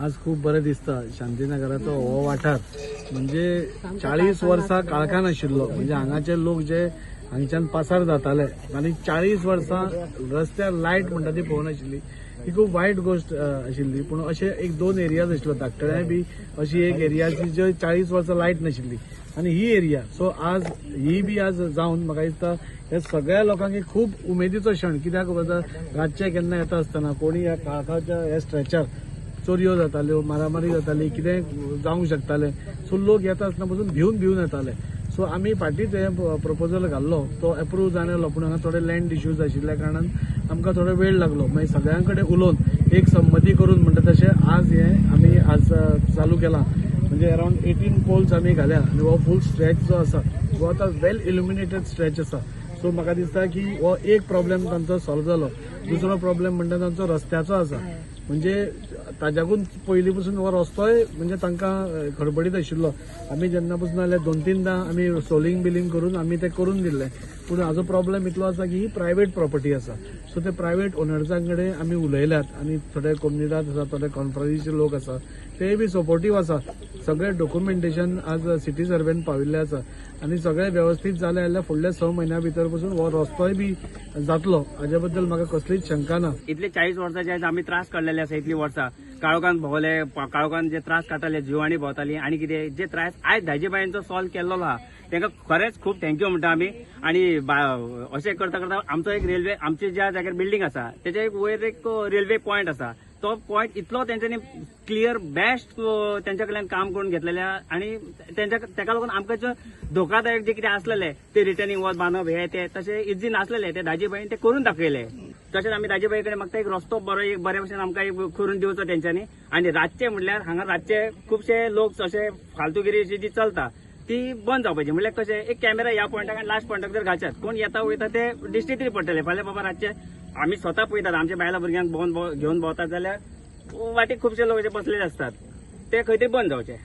आज खूप बरें दिसता शांतीनगराचो हो वाठार म्हणजे 40 वर्सां काळखान आशिल्लो म्हणजे हांगाचे लोक जे हांगच्यान पासार जाताले आनी 40 वर्सां रस्त्यार लायट म्हणटा ती पळोवनाशिल्ली ही खूप वायट गोष्ट आशिल्ली। पूण अशे एक दोन एरियाज आशिल्लो धाकटळ्या बी अशी एक एरिया आशिल्ली ज्यो 40 वर्सां लायट नाशिल्ली आनी ही एरिया सो आज ही बी आज जावन म्हाका दिसता हे सगळ्या लोकांक एक खूब उमेदीचो क्षण कित्याक रातचे केन्ना येता आसतना कोणी ह्या काळखाच्या ह्या स्ट्रेचार चोरयो जाताल्यो मारामारी जाताली कितें जावंक शकतालें सो लोक येता आसतना पासून भिवन येताले। सो आमी फाटींच हे प्रपोजल घाल्लो तो एप्रूव जावन पूण हांगा थोडे लँड इश्यूज आशिल्ल्या कारणान आमकां थोडो वेळ लागलो मागीर सगळ्यां कडेन उलोवन एक संमती करून म्हणटा तशें आज हे आमी आज चालू केलां म्हणजे अरावंड 18 पोल्स आमी घाल्या आनी हो फूल स्ट्रेच जो आसा हो आतां वेल इल्युमिनेटेड स्ट्रेच आसा। सो म्हाका दिसता की हो एक प्रॉब्लेम तांचो सॉल्व जालो। दुसरो प्रॉब्लेम म्हणटा तांचो रस्त्याचो आसा म्हणजे ताज्याकून पयलीं पासून हो रस्तोय म्हणजे तांकां खडबडीत आशिल्लो आमी जेन्ना पासून जाल्यार 2-3दां आमी सोलिंग बिलिंग करून आमी ते करून दिल्ले पूण हाजो प्रॉब्लेम इतलो आसा की ही प्रायवेट प्रॉपर्टी आसा सो ते प्रायवेट ओनर्सां कडेन आमी उलयल्यात आनी थोडे कम्युनिटात आसा थोडे कॉन्फ्रन्सीचे लोक आसा ते बी सपोर्टीव आसा। सगळे डॉक्युमेंटेशन आज सिटी सर्वेन पाविल्ले आसा आनी सगळे व्यवस्थीत जाले जाल्यार फुडल्या 6 म्हयन्यां भितर पासून हो रस्तोय बी जातलो हाजे बद्दल म्हाका कसलीच शंका ना। इतले 40 वर्साचे आज आमी त्रास काडलेले आसा इतली वर्सां काळोखान भोवले काळोखान जे त्रास काडटाले जिवाणी भोंवताली आनी कितें जे त्रास आयज धाजेबाईंचो सॉल्व केल्लो आहा तांकां खरेंच खूब थँक्यू म्हणटा आमी। आनी अशें करता करता आमचो एक रेल्वे आमची ज्या जाग्यार बिल्डींग आसा तेच्या एक वयर एक रेल्वे पॉयंट आसा तो पॉयंट इतलो तेंच्यांनी क्लियर बेस्ट तेंच्या कडल्यान काम करून घेतलेले आनी तेका लागून आमकां जे धोकादायक जे कितें आसलेले ते रिटर्निंग वॉल बांदप हे ते तशें इजी नासलेले ते दाजीबाईन ते करून दाखयले। तशेंच आमी दाजीबाई कडेन म्हाका एक रस्तो बरे भशेन आमकां एक करून दिवचो तेंच्यांनी। आनी रातचे म्हणल्यार हांगा रातचे खुबशे लोक अशे फालतूगिरी जी चलता ती बंद जावपाची म्हणल्यार कशें एक कॅमेरा ह्या पॉयंटाक आनी लास्ट पॉयंटाक जर घालच्यात कोण येता वयता ते दिश्टी तरी पडटले फाल्यां बाबा रातचे आमी स्वता पळयतात आमच्या बायलां भुरग्यांक घेवन भोंवतात जाल्यार वाटेक खुबशे लोक जे बसलेले आसतात ते खंय तरी बंद जावचे।